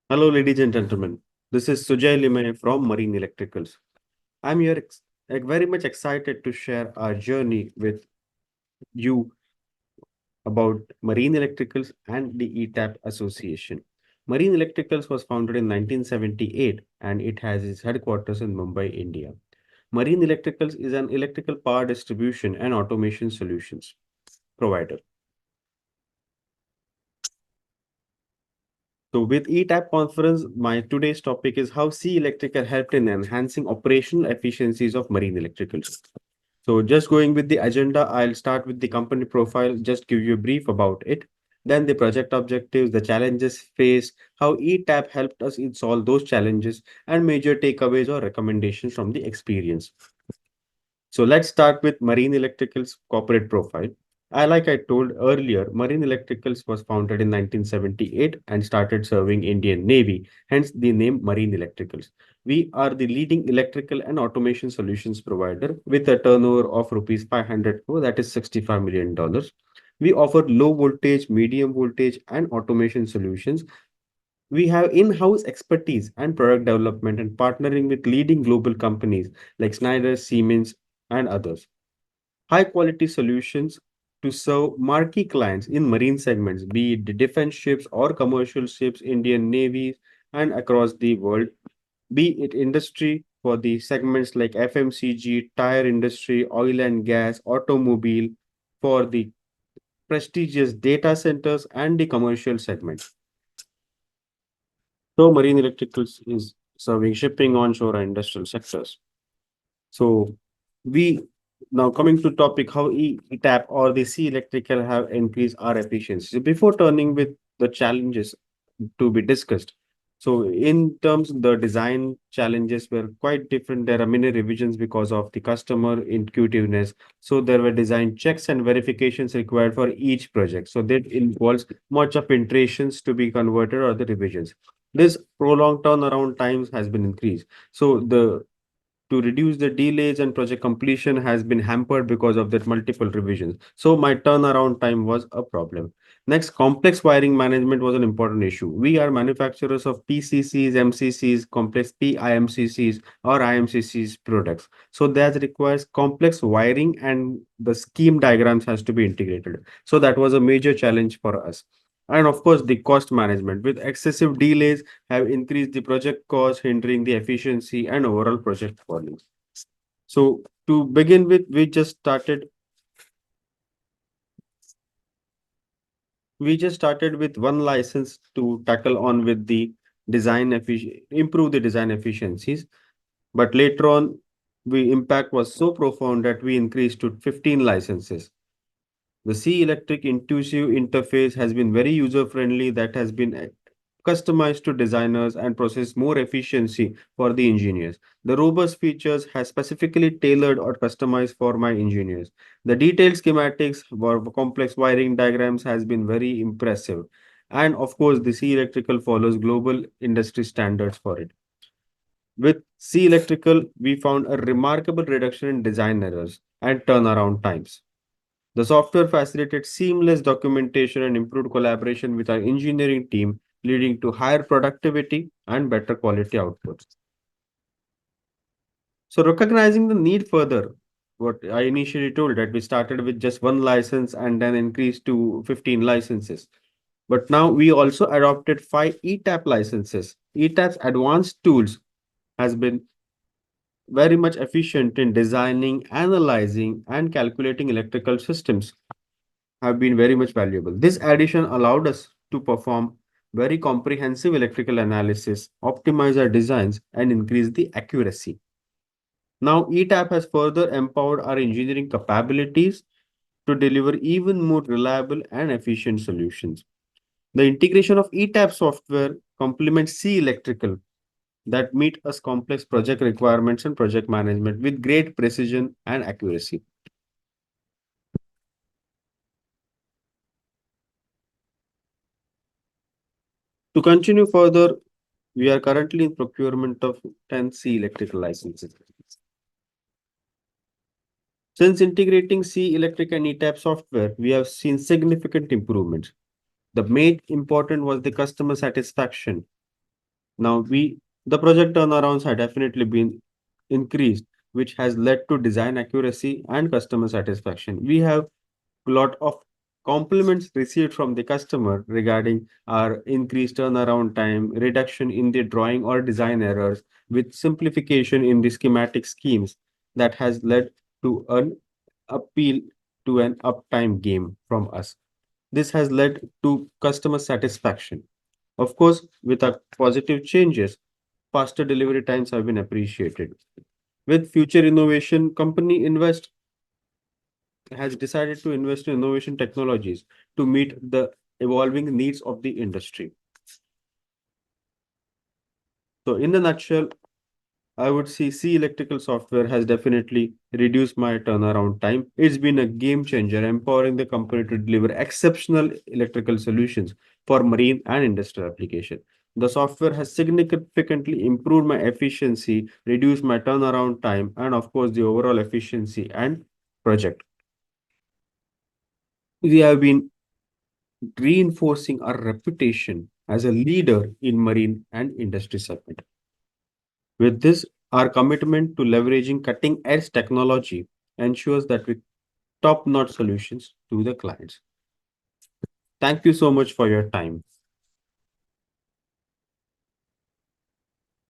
Hello, ladies and gentlemen. This is Sujay Lime from Marine Electricals. I'm here very much excited to share our journey with you about Marine Electricals and the ETAP Association. Marine Electricals was founded in 1978 and it has its headquarters in Mumbai, India. Marine Electricals is an electrical power distribution and automation solutions provider. So with ETAP conference, my today's topic is how Sea Electrical helped in enhancing operational efficiencies of marine electricals. So just going with the agenda, I'll start with the company profile, just give you a brief about it. Then the project objectives, the challenges faced, how ETAP helped us in solve those challenges, and major takeaways or recommendations from the experience. So let's start with Marine Electricals corporate profile. Like I told earlier, Marine Electricals was founded in 1978 and started serving Indian Navy, hence the name Marine Electricals. We are the leading electrical and automation solutions provider with a turnover of rupees 500 crore, that is $65 million. We offer low voltage, medium voltage, and automation solutions. We have in-house expertise and product development and partnering with leading global companies like Schneider, Siemens, and others. High quality solutions to serve marquee clients in marine segments, be it the defense ships or commercial ships, Indian Navy, and across the world, be it industry for the segments like FMCG, tire industry, oil and gas, automobile, for the prestigious data centers and the commercial segments. So Marine Electricals is serving shipping, onshore, and industrial sectors. So we now coming to topic how ETAP or the Sea Electrical have increased our efficiency. So before turning with the challenges to be discussed. So in terms the design challenges were quite different. There are many revisions because of the customer intuitiveness. So there were design checks and verifications required for each project. So that involves much of iterations to be converted or the revisions. This prolonged turnaround times has been increased. So the to reduce the delays and project completion has been hampered because of that multiple revisions. So my turnaround time was a problem. Next, complex wiring management was an important issue. We are manufacturers of PCCs, MCCs, complex PIMCCs or IMCCs products. So that requires complex wiring and the scheme diagrams has to be integrated. So that was a major challenge for us. And of course, the cost management with excessive delays have increased the project cost, hindering the efficiency and overall project volumes. So to begin with, we just started with one license to tackle on with the improve the design efficiencies. But later on, the impact was so profound that we increased to 15 licenses. The C Electric intuitive interface has been very user friendly, that has been customized to designers and process more efficiency for the engineers. The robust features has specifically tailored or customized for my engineers. The detailed schematics for complex wiring diagrams has been very impressive. And of course, the C Electrical follows global industry standards for it. With C Electrical, we found a remarkable reduction in design errors and turnaround times. The software facilitated seamless documentation and improved collaboration with our engineering team, leading to higher productivity and better quality outputs. So, recognizing the need further, what I initially told that we started with just one license and then increased to 15 licenses. But now we also adopted 5 ETAP licenses. ETAP's advanced tools has been very much efficient in designing, analyzing, and calculating electrical systems have been very much valuable. This addition allowed us to perform very comprehensive electrical analysis, optimize our designs, and increase the accuracy. Now, ETAP has further empowered our engineering capabilities to deliver even more reliable and efficient solutions. The integration of ETAP software complements C Electrical that meet us complex project requirements and project management with great precision and accuracy. To continue further, we are currently in procurement of 10 C electrical licenses. Since integrating C electric and ETAP software, we have seen significant improvements. The main important was the customer satisfaction. Now the project turnarounds have definitely been increased, which has led to design accuracy and customer satisfaction. We have a lot of compliments received from the customer regarding our increased turnaround time, reduction in the drawing or design errors, with simplification in the schematic schemes that has led to an appeal to an uptime game from us. This has led to customer satisfaction. Of course, with our positive changes, faster delivery times have been appreciated. With future innovation, company invest has decided to invest in innovation technologies to meet the evolving needs of the industry. So in a nutshell, I would say C electrical software has definitely reduced my turnaround time. It's been a game changer, empowering the company to deliver exceptional electrical solutions for marine and industrial application. The software has significantly improved my efficiency, reduced my turnaround time, and of course, the overall efficiency and project. We have been reinforcing our reputation as a leader in marine and industry segment. With this, our commitment to leveraging cutting edge technology ensures that we top notch solutions to the clients. Thank you so much for your time.